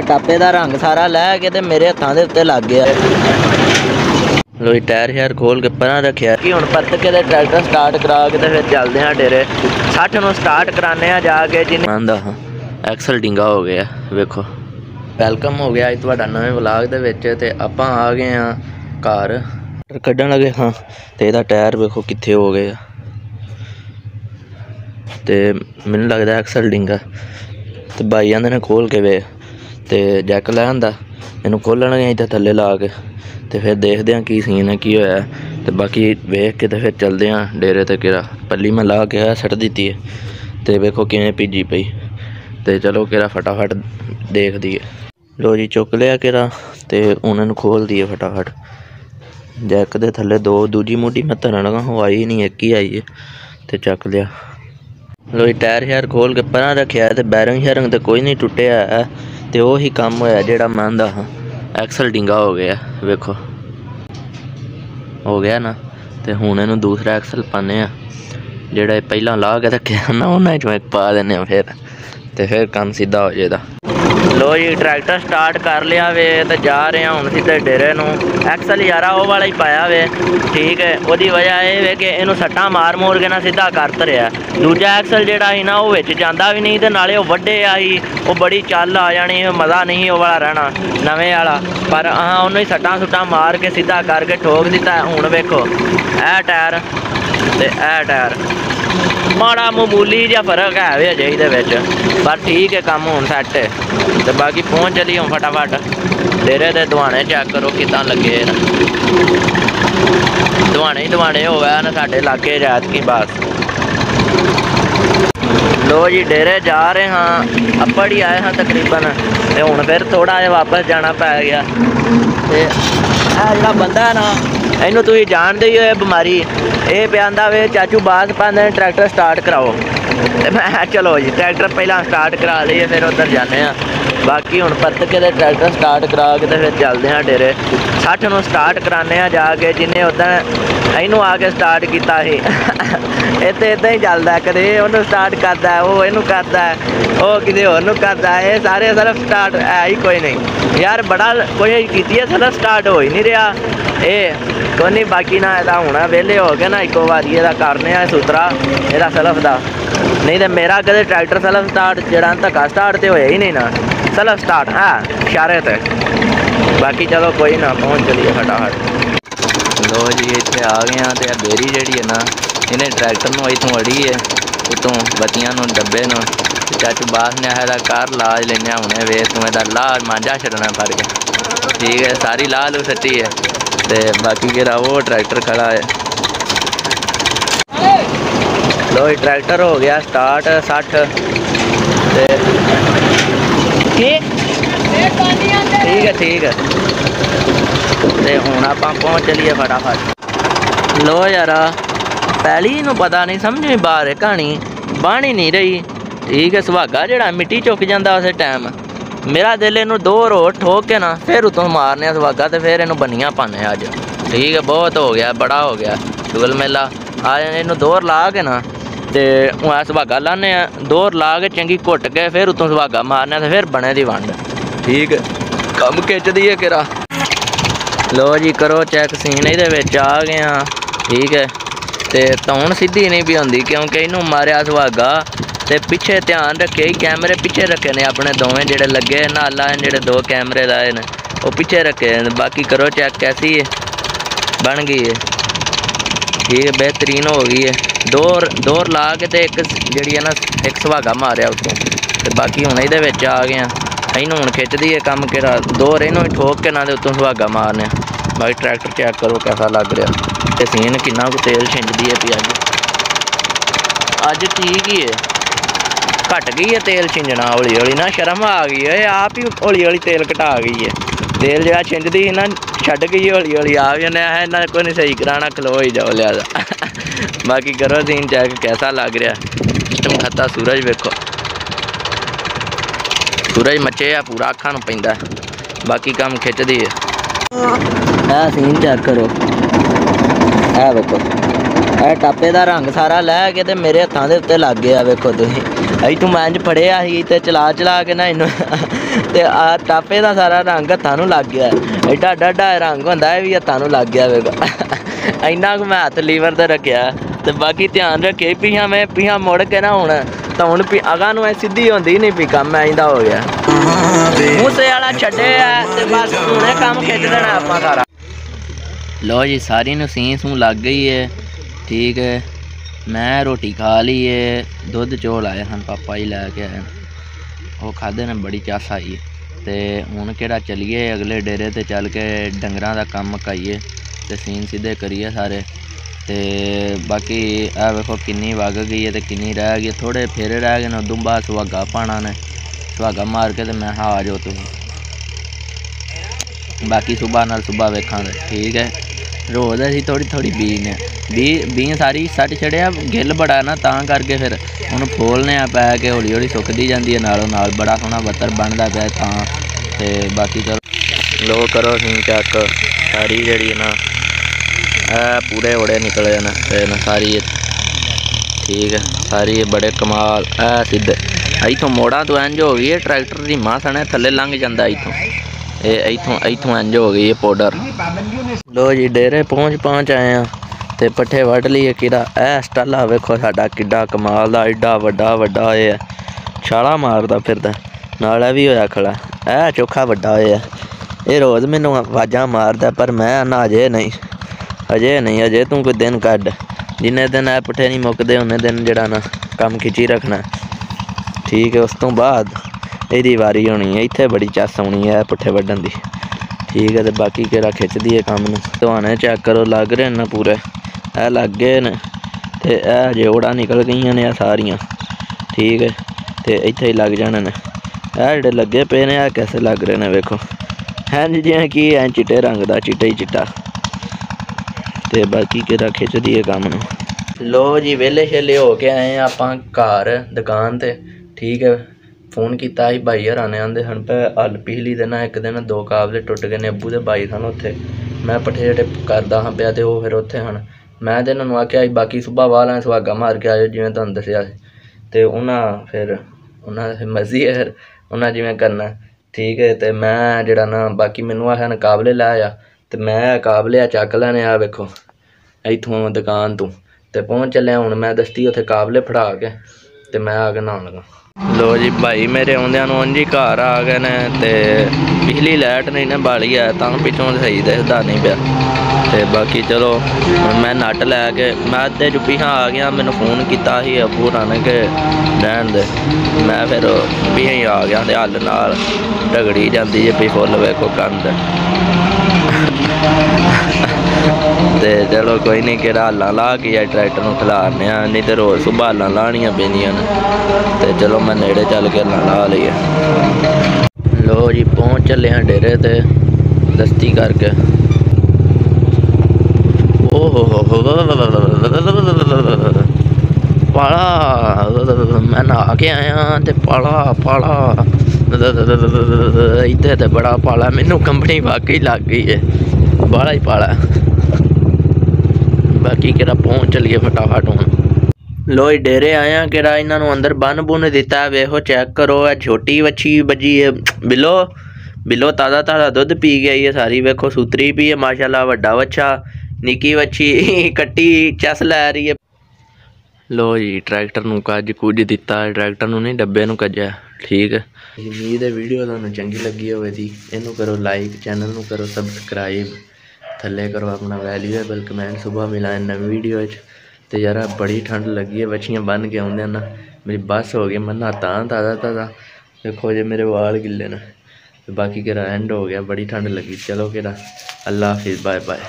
टापे का रंग सारा लैके ते मेरे हत्थों के उत्ते लग गया। लो टायर शायर खोल के परा रखिया कि हुण परत के ट्रैक्टर स्टार्ट करा के ते फिर चलते हैं डेरे 60 नूं स्टार्ट कराने जाके जिन्हें एक्सल डिंगा हो गया। वेखो वेलकम हो गया अज तुहाडा नवें व्लॉग दे विच ते आपां आ गए हाँ घर कड्ढण लगे हाँ ते इहदा टायर वेखो कित्थे हो गया ते मैनूं लगदा एक्सल डिंगा ते भाई आंदे ने खोल के वे ते जैक लै आंदा इनू खोलण गए इत्थे थल्ले ला के ते फिर देखदे आं की सीन है की होया ते बाकी वेख के ते फिर चलदे आं डेरे ते केरा पल्ली मैं ला के सट दित्ती है ते वेखो किवें भिजी पई ते चलो केरा फटाफट देख दीए। लो जी चुक लिया केरा ते हुण इनू खोल दीए फटाफट जैक दे थल्ले दो दूजी मूडी मैं धरन लगा वो आई नहीं एक ही आई है ते चक लिया। लो जी टायर शायर खोल के परा रखिया ते बैरिंग शैरिंग तो कोई नहीं टुटिया है ते वही काम होया जेड़ा मैं आंदा हाँ एक्सल डिंगा हो गया। वेखो हो गया ना ते हुण इनू दूसरा एक्सल पाने आ जेड़ा पहला ला के रखिया ना उन्हां चों एक पा देने फिर काम सीधा हो जाएगा। लो जी ट्रैक्टर स्टार्ट कर लिया वे तो जा रहे हैं हुण सीधे डेरे नूं एक्सल यारा वो वाला ही पाया वे ठीक है वही वजह ये वे कि इनू सट्टा मार मूर के ना सीधा कर धरिया दूजा एक्सल जेड़ा ही ना वो विच जांदा भी नहीं ते नाले वो वड्डे आई वो बड़ी चल आ जानी मज़ा नहीं वो वाला रहना नवें वाला पर हाँ उन्होंने ही सट्टा सुट्टा मार के सीधा करके ठोक दिता। हुण वेखो ए टायर ते ए टायर माड़ा मामूली जिहा फर्क है वे अजे इहदे विच पर ठीक है काम हुण सैट है तो बाकी पहुँच चली हूँ फटाफट डेरे दे दुआने चेक करो किदां लगे न दुआने ही दुआने हो गया ना साडे इलाके जात की बस। लो जी डेरे जा रहे हाँ अप्पड़ ही आए हाँ तकरीबन तो हुण फिर थोड़ा जिहा वापस जाना पै गया ते जिहड़ा बंदा है ना इनू तुसीं जानदे ही हो बीमारी ये पे आंदा वे चाचू बास पांदे ट्रैक्टर स्टार्ट कराओ ते मैं चलो जी ट्रैक्टर पहला स्टार्ट करा लीए फिर उधर जाने बाकी हुण परत के ट्रैक्टर स्टार्ट करा के ते फिर चलते हैं डेरे 60 नूं स्टार्ट कराने जाके जिन्हें उधर इनू आके स्टार्ट किया ही इत्थे इदां ही चलदा कदे उन्नू स्टार्ट करदा वो इनू करदा वो किसी होर नूं करदा ये सारे सिर्फ स्टार्ट है ही कोई नहीं यार बड़ा कोई कीती है सिर्फ स्टार्ट हो ही नहीं रहा ये कोई नहीं बाकी ना इहदा हुण वेले हो गए ना इक्को बारी इहदा करने सूत्रा इहदा सेल्फ दा नहीं तो मेरा कदे ट्रैक्टर सेल्फ स्टार्ट जड़ा धक्का स्टार्ट तो होया ही नहीं ना सेल्फ स्टार्ट है इशारे ते बाकी चलो कोई ना पहुँच चलिए फटाफट। लो जी इत्थे आ गए हैं तो बेरी जी है ना इन्हें ट्रैक्टर में इतों अड़ी है उतों बत्तियां डब्बे न चाचू बास ने आया कार लाज लेने हुणे वे तू एदा ला मांझा छड़ना फड़ के ठीक है सारी ला लू सट्टी है तो बाकी केरा वो ट्रैक्टर खड़ा है। लो ट्रैक्टर हो गया स्टार्ट 60 ठीक है ते हुण आपां पहुँच चलिए फटाफट। लो यारा पहली नूं पता नहीं समझ में बाहर है कहानी बन ही नहीं रही ठीक है सुहागा जड़ा मिट्टी चुक जाता उस टाइम मेरा दिल इनू दो रोड ठोक के ना फिर उतों मारने सुहागा तो फिर इनू बनिया पाने अज ठीक है बहुत हो गया बड़ा हो गया चुगल मेला आ इनू दौर ला के ना तो सुहागा लाने दौर ला के चंगी घुट के फिर उतों सुहागा मारने तो फिर बने दी वंड ठीक है कम खिच दी है केरा। लो जी करो चैक सीन ये आ गए हाँ ठीक है तो धौन सीधी नहीं भी आती क्योंकि इनू मारिया सुहागा तो पिछे ध्यान रखे कैमरे पिछे रखे ने अपने दोवें जेडे लगे नाला जेडे दो कैमरे लाए ने वो पिछे रखे बाकी करो चेक कैसी है बन गई है ठीक है बेहतरीन हो गई है दौर ला के तो एक जी है ना एक सुहागा मारिया उतों तो बाकी हुण ये आ गए इनू हुण खिंचदी है कम केड़ा दौर इनू ठोक के ना उतों सुहागा मारने बाकी ट्रैक्टर चेक करो कैसा लग रहा ते सीन किन्ना को तेल छिंजदी है पी अज ठीक ही है घट गई है तेल छिंजना हौली हौली ना शर्म आ गई है आप ही हौली हौली तेल घटा गई है तेल जरा छिंजदी ना छड्ड गई हौली हौली आ भी इन्ना को नहीं सही कराना खलो ही जाओ लिया बाकी करो सीन चेक कैसा लग रहा खाता सूरज वेखो सूरज मचे पूरा अखां नूं पैंदा बाकी काम खिंचदी है सीन चेक करो है वेखो ਇਹ ਟਾਪੇ ਦਾ ਰੰਗ ਸਾਰਾ ਲੈ ਕੇ ਤੇ ਮੇਰੇ ਹੱਥਾਂ ਦੇ ਉੱਤੇ ਲੱਗ ਗਿਆ ਵੇਖੋ ਤੁਸੀਂ। ਇੱਥੋਂ ਮੈਂ ਇੰਝ ਫੜਿਆ ਸੀ ਤੇ ਚਲਾ ਕੇ ਨਾ ਇਹਨੂੰ ਤੇ ਆ ਟਾਪੇ ਦਾ ਸਾਰਾ ਰੰਗ ਹੱਥਾਂ ਨੂੰ ਲੱਗ ਗਿਆ। ਐਡਾ ਡਾਢਾ ਰੰਗ ਹੁੰਦਾ ਇਹ ਵੀ ਹੱਥਾਂ ਨੂੰ ਲੱਗ ਗਿਆ ਵੇਖੋ। ਇੰਨਾ ਕੁ ਮੈਂ ਹੱਥ ਲੀਵਰ ਤੇ ਰੱਖਿਆ ਤੇ ਬਾਕੀ ਧਿਆਨ ਰੱਖੇ ਪੀਹਾਂ ਮੁੜ ਕੇ ਨਾ ਹੁਣ ਤਾਂ ਹੁਣ ਅਗਾਂ ਨੂੰ ਸਿੱਧੀ ਹੁੰਦੀ ਨਹੀਂ ਵੀ ਕੰਮ ਐਂਦਾ ਹੋ ਗਿਆ। ਮੂਸੇ ਵਾਲਾ ਛੱਡਿਆ ਤੇ ਬਸ ਹੁਣੇ ਕੰਮ ਖਿੱਚ ਦੇਣਾ ਆਪਾਂ ਸਾਰਾ। लो जी सारी नू सी सूं लग गई है। ठीक है मैं रोटी खा ली है। दुध चौल आए हैं पापा ही लैके आए वो खादे ने बड़ी चास आई तो हुण केड़ा चलिए अगले डेरे ते चल के डंगरां दा कम मकाइए ते सीन सीधे करिए सारे। ते बाकी आ वेखो किन्नी वग गई है तो किन्नी रह गई। थोड़े फेरे रह गए न उदों बाद सुहागा पाना ने सुहागा मार के तो मैं आ जाओ तुम। बाकी सुबह नाल सुबह वेखांगे। ठीक है रोज़ असी थोड़ी बीने बी सारी सट छड़िया गिल बड़ा ना तां करके फिर उन्होंने फोलने पै के हौली हौली सुकती जाती है नालों नाल बड़ा सोहना बत्तर बनता पाया तां। ते बाकी चलो लो करो सी चेक सारी जी ना पूरे ओड़े निकले न सारी। ठीक है सारी बड़े कमाल सीधे इतों मोड़ा तो इंज हो गई है ट्रैक्टर की मां सने थले लंघ जाता इतों इंज हो गई है पाउडर। लो जी डेरे पहुँच आए हैं तो पट्ठे वढ़ लिए किड़ा स्टाला वेखो साडा किड्डा कमाल दा एड्डा वड्डा है छाला मारदा फिरदा नाल भी होया खड़ा चोखा वड्डा होया। ये रोज़ मैनू आवाज़ां मारदा पर मैं ना अजे नहीं अजे तू कोई दिन कड्ढ जिन्ने दिन पट्ठे नहीं मुकदे उन्ने दिन जड़ा ना कम खिच्ची रखना। ठीक है उस तो बाद यदी वारी होनी है। इत्थे बड़ी चस आनी है पुट्ठे वड्ढन दी। ठीक है तो बाकी केड़ा खिच्चदी है कम नूं धुआने चेक करो लग रहे न पूरे लग गए न ते अजे ओड़ा निकल गई ने सारियां। ठीक है तो इत्थे ही लग जाने न जेडे लगे पे ने कैसे लग रहे हैं वेखो हैं जिवें कि है चिट्टे रंग का चिट्टा ही चिट्टा। तो बाकी केड़ा खिच्चदी है कम नूं। लो जी वेले शेले हो के आए आपां घर दुकान ते। ठीक है फोन किया ही भाई हर ने आते हैं पे हल पिछली दिन एक दिन 2 काबले टुट गए ने अबू के भाई सन उत्थे मैं पट्ठे जेह्ड़े करदा हाँ पिया तो फिर उत्थे हैं मैं तो इन्होंने आख्या बाकी सुबह वाल सुहागा मार के आयो जिवें तुहानूं दस्सिया तो उन्हें फिर उन्हें मर्जी है फिर उन्हें जिवें करना। ठीक है तो मैं जड़ा ना बाकी मैनू आख्या न काबले लै आ तो मैं काबले चक लैने आ वेखो इत्थों दुकान तो पहुँच चलिया हूँ मैं दस्ती उत्थे काबले फड़ा के तो मैं आ के नहान लगा। लो जी भाई मेरे आउंदियां नूं अंजी घर आ गए ने ते पिछली लाइट नहीं ना बाली है तां पिछों सही दसदा नहीं पिया। ते बाकी चलो मैं नट लैके मैं अद्धे चुप्पी हाँ आ गया। मैनू फोन किया ही अबू ने के रहन दे मैं फिर भी आ गया ते हल नाल रगड़ी जाती है पी फुल वेखो कंध। तो चलो कोई नहीं कि हल्लां ला के ट्रैक्टर में खिलारने नहीं तो रोज़ सुबह हल्लां लानियां पैंदियां न। तो चलो मैं नेड़े चल के हल्लां ला ली। लो जी पहुँच चले हैं डेरे ते दस्ती करके। ओहो पाला मैं नहा के आया तो पाला इधर तो बड़ा पाला मैनू कंपनी वाकई लग गई है बड़ा ही पाला। बाकी केड़ा पहुँच चलिए फटाफट हूँ। लो डेरे आया केड़ा इन्हों अंदर बन बुन दिता वेखो चेक करो छोटी वच्छी बजी है बिलो ताज़ा दुध पी गई है सारी वेखो सूतरी पी है माशाल्लाह वड्डा वच्छा निकी वच्छी कट्टी चस लै रही है। लो जी ट्रैक्टर नूं कज कुछ दिता ट्रैक्टर नूं नहीं डब्बे नूं कज्जा। ठीक है उम्मीद है वीडियो तुहानूं चंगी लगी होवेगी। इनू करो लाइक चैनल नूं करो सबसक्राइब थल्ले करो अपना वैल्यूएबल कमेंट। सुबह मिला नवी वीडियो तो यार बड़ी ठंड लगी है बच्छियाँ बन के आउंदे ना मेरी बस हो गई मैं नहाता ताज़ा देखो जे मेरे वाल गिले न। बाकी केरा एंड हो गया बड़ी ठंड लगी। चलो केरा अल्लाह हाफिज़ बाय बाय।